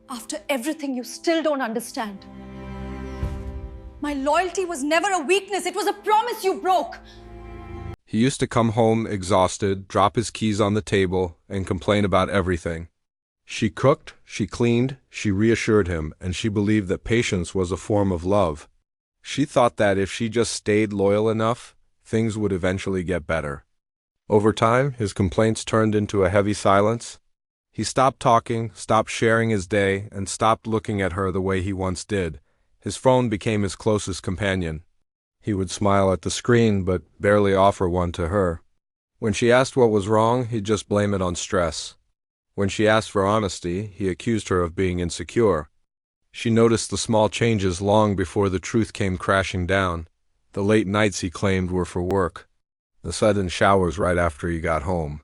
After everything, you still don't understand. My loyalty was never a weakness. It was a promise you broke. He used to come home exhausted, drop his keys on the table, and complain about everything. She cooked, she cleaned, she reassured him, and she believed that patience was a form of love. She thought that if she just stayed loyal enough, things would eventually get better. Over time, his complaints turned into a heavy silence. He stopped talking, stopped sharing his day, and stopped looking at her the way he once did. His phone became his closest companion. He would smile at the screen, but barely offer one to her. When she asked what was wrong, he'd just blame it on stress. When she asked for honesty, he accused her of being insecure. She noticed the small changes long before the truth came crashing down. The late nights he claimed were for work. The sudden showers right after he got home.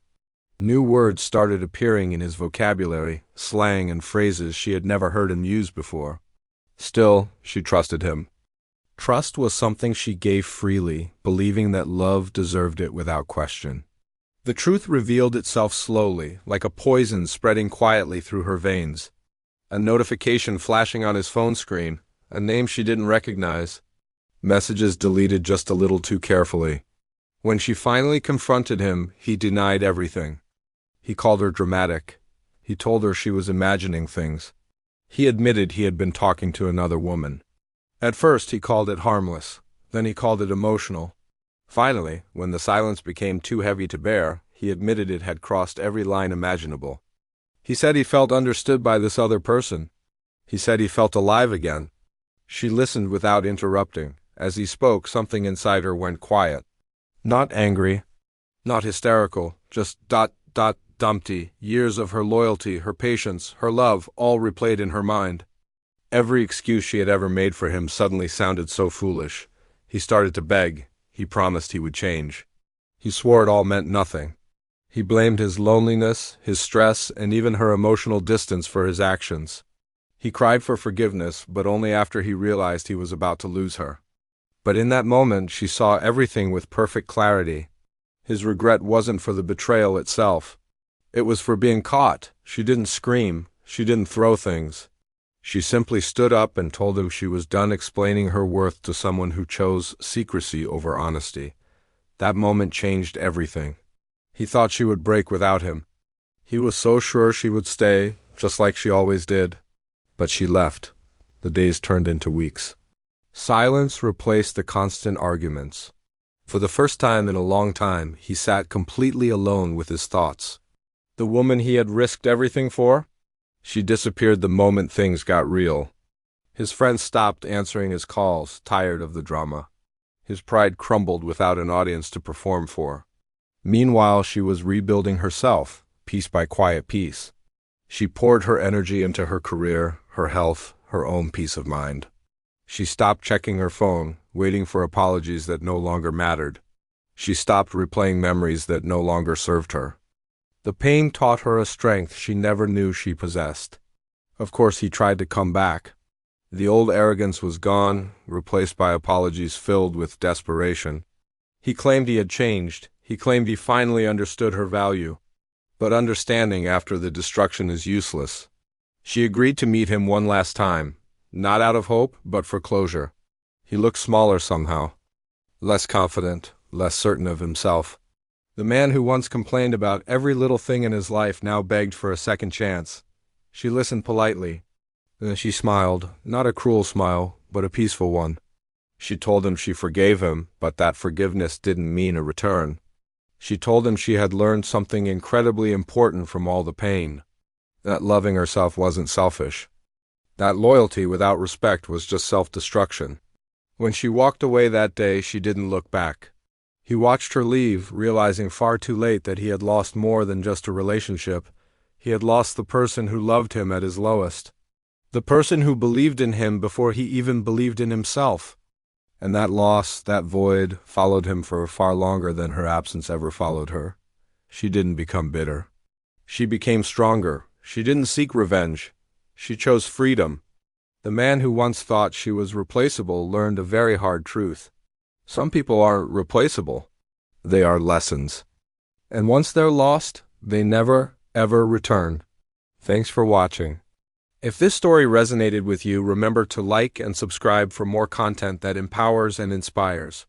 New words started appearing in his vocabulary, slang and phrases she had never heard him use before. Still, she trusted him. Trust was something she gave freely, believing that love deserved it without question. The truth revealed itself slowly, like a poison spreading quietly through her veins. A notification flashing on his phone screen, a name she didn't recognize. Messages deleted just a little too carefully. When she finally confronted him, he denied everything. He called her dramatic. He told her she was imagining things. He admitted he had been talking to another woman. At first, he called it harmless. Then he called it emotional. Finally, when the silence became too heavy to bear, he admitted it had crossed every line imaginable. He said he felt understood by this other person. He said he felt alive again. She listened without interrupting. As he spoke, something inside her went quiet. Not angry, not hysterical, just dumpty. Years of her loyalty, her patience, her love, all replayed in her mind. Every excuse she had ever made for him suddenly sounded so foolish. He started to beg. He promised he would change. He swore it all meant nothing. He blamed his loneliness, his stress, and even her emotional distance for his actions. He cried for forgiveness, but only after he realized he was about to lose her. But in that moment, she saw everything with perfect clarity. His regret wasn't for the betrayal itself. It was for being caught. She didn't scream. She didn't throw things. She simply stood up and told him she was done explaining her worth to someone who chose secrecy over honesty. That moment changed everything. He thought she would break without him. He was so sure she would stay, just like she always did. But she left. The days turned into weeks. Silence replaced the constant arguments. For the first time in a long time, he sat completely alone with his thoughts. The woman he had risked everything for? She disappeared the moment things got real. His friends stopped answering his calls, tired of the drama. His pride crumbled without an audience to perform for. Meanwhile, she was rebuilding herself, piece by quiet piece. She poured her energy into her career, her health, her own peace of mind. She stopped checking her phone, waiting for apologies that no longer mattered. She stopped replaying memories that no longer served her. The pain taught her a strength she never knew she possessed. Of course, he tried to come back. The old arrogance was gone, replaced by apologies filled with desperation. He claimed he had changed. He claimed he finally understood her value. But understanding after the destruction is useless. She agreed to meet him one last time, not out of hope, but for closure. He looked smaller somehow, less confident, less certain of himself. The man who once complained about every little thing in his life now begged for a second chance. She listened politely. Then she smiled, not a cruel smile, but a peaceful one. She told him she forgave him, but that forgiveness didn't mean a return. She told him she had learned something incredibly important from all the pain. That loving herself wasn't selfish. That loyalty without respect was just self-destruction. When she walked away that day, she didn't look back. He watched her leave, realizing far too late that he had lost more than just a relationship. He had lost the person who loved him at his lowest. The person who believed in him before he even believed in himself. And that loss, that void, followed him for far longer than her absence ever followed her. She didn't become bitter. She became stronger. She didn't seek revenge. She chose freedom. The man who once thought she was replaceable learned a very hard truth. Some people aren't replaceable. They are lessons. And once they're lost, they never, ever return. Thanks for watching. If this story resonated with you, remember to like and subscribe for more content that empowers and inspires.